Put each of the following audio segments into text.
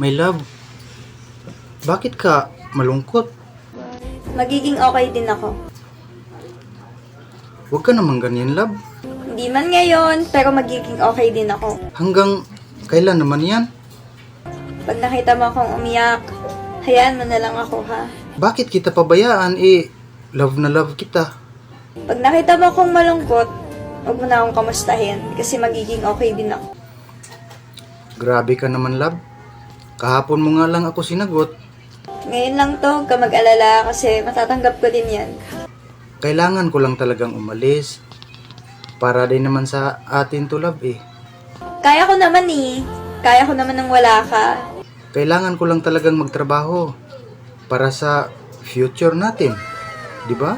My love, bakit ka malungkot? Magiging okay din ako. Huwag ka naman ganyan, love. Hindi man ngayon, pero magiging okay din ako. Hanggang kailan naman yan? Pag nakita mo akong umiyak, hayaan mo na lang ako, ha? Bakit kita pabayaan? Love na love kita. Pag nakita mo akong malungkot, huwag mo na akong kamustahin kasi magiging okay din ako. Grabe ka naman, love. Kahapon mo nga lang ako sinagot. Ngayon lang to, huwag ka mag-alala kasi matatanggap ko din yan. Kailangan ko lang talagang umalis. Para din naman sa atin to, love eh. Kaya ko naman eh. Kaya ko naman nang wala ka. Kailangan ko lang talagang magtrabaho para sa future natin. Di ba?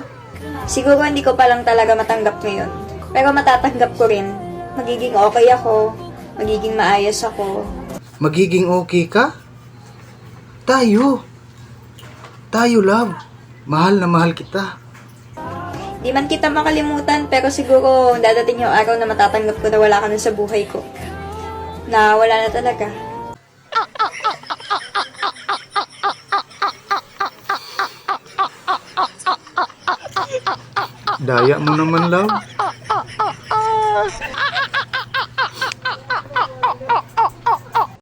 Siguro hindi ko pa lang talaga matanggap ngayon. Pero matatanggap ko rin. Magiging okay ako. Magiging maayos ako. Magiging okay ka? Tayo, love. Mahal na mahal kita. Di man kita makalimutan, pero siguro dadating yung araw na matatanggap ko na wala ka na sa buhay ko. Na wala na talaga. Daya mo naman, love.